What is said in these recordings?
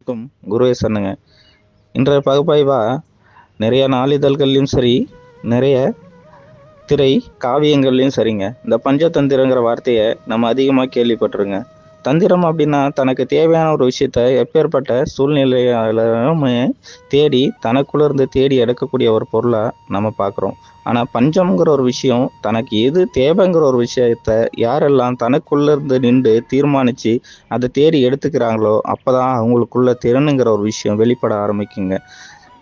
அனைவருக்கும் குருவே சரணங்க. இன்றைய பகுப்பாய்வா நிறைய நாளிதழ்கள்லையும் சரி, நிறைய திரை காவியங்கள்லையும் சரிங்க, இந்த பஞ்சதந்திரங்கிற வார்த்தையை நம்ம அதிகமாக கேள்விப்பட்டிருங்க. தந்திரம் அப்படின்னா தனக்கு தேவையான ஒரு விஷயத்த எப்பேற்பட்ட சூழ்நிலையாலுமே தேடி தனக்குள்ள இருந்து தேடி எடுக்கக்கூடிய ஒரு பொருளா நம்ம பார்க்குறோம். ஆனால் பஞ்சம்ங்கிற ஒரு விஷயம், தனக்கு எது தேவைங்கிற ஒரு விஷயத்த யாரெல்லாம் தனக்குள்ள இருந்து நின்று தீர்மானிச்சு அதை தேடி எடுத்துக்கிறாங்களோ அப்பதான் அவங்களுக்குள்ள திறனுங்கிற ஒரு விஷயம் வெளிப்பட ஆரம்பிக்குங்க.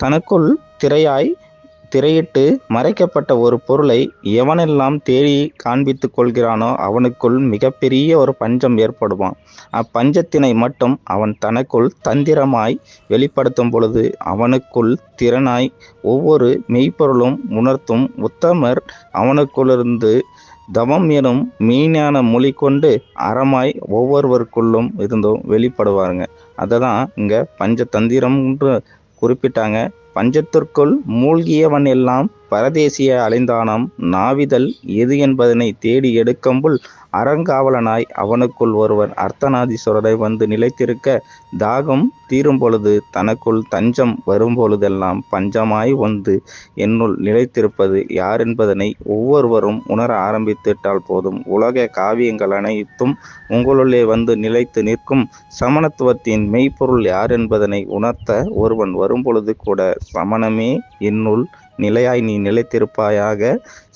தனக்குள் திரையிட்டு மறைக்கப்பட்ட ஒரு பொருளை எவனெல்லாம் தேடி காண்பித்து கொள்கிறானோ அவனுக்குள் மிகப்பெரிய ஒரு பஞ்சம் ஏற்படுவான். அப்பஞ்சத்தினை மட்டும் அவன் தனக்குள் தந்திரமாய் வெளிப்படுத்தும் பொழுது அவனுக்குள் திறனாய் ஒவ்வொரு மெய்ப்பொருளும் உணர்த்தும் உத்தமர் அவனுக்குள்ளிருந்து தவம் எனும் மெய்ஞான மொழி கொண்டு அறமாய் ஒவ்வொருவருக்குள்ளும் இருந்தும் வெளிப்படுவாருங்க. அதை தான் இங்கே பஞ்சதந்திரம் குறிப்பிட்டாங்க. பஞ்சத்திற்குள் மூழ்கியவன் எல்லாம் பரதேசிய அலைந்தானாம், நாவிதழ் எது என்பதனை தேடி எடுக்கும்புள் அறங்காவலனாய் அவனுக்குள் ஒருவன் அர்த்தநாதீஸ்வரரை வந்து நிலைத்திருக்க, தாகம் தீரும் பொழுது தனக்குள் தஞ்சம் வரும் பொழுதெல்லாம் பஞ்சமாய் வந்து என்னுள் நிலைத்திருப்பது யார் என்பதனை ஒவ்வொருவரும் உணர ஆரம்பித்துவிட்டால் போதும், உலக காவியங்கள் அனைத்தும் உங்களுள்ளே வந்து நிலைத்து நிற்கும். சமணத்துவத்தின் மெய்ப்பொருள் யார் என்பதனை உணர்த்த ஒருவன் வரும்பொழுது கூட சமணமே என்னுள் நிலையாய் நீ நிலைத்திருப்பாயாக.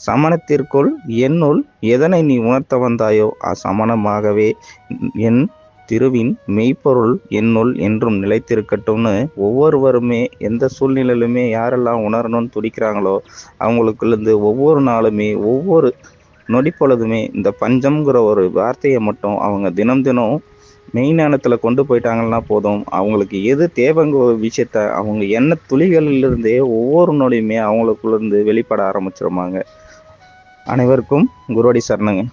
சமணத்திற்குள் என்னுள் எதனை நீ உணர்த்த வந்தாயோ அசமணமாகவே என் திருவின் மெய்ப்பொருள் என்னுள் என்றும் நிலைத்திருக்கட்டும்னு ஒவ்வொருவருமே எந்த சூழ்நிலையிலுமே யாரெல்லாம் உணரணும்னு துடிக்கிறாங்களோ அவங்களுக்குள்ளேருந்து ஒவ்வொரு நாளுமே ஒவ்வொரு நொடிப்பொழுதுமே இந்த பஞ்சம்ங்கிற ஒரு வார்த்தையை மட்டும் அவங்க தினம் தினம் மெய்ஞானத்தில் கொண்டு போயிட்டாங்கன்னா போதும், அவங்களுக்கு எது தேவைங்கிற ஒரு விஷயத்த அவங்க எண்ண துளிகளிலிருந்தே ஒவ்வொரு நொடியுமே அவங்களுக்குள்ளேருந்து வெளிப்பட ஆரம்பிச்சிருமாங்க. அனைவருக்கும் குருவடி சரணங்க.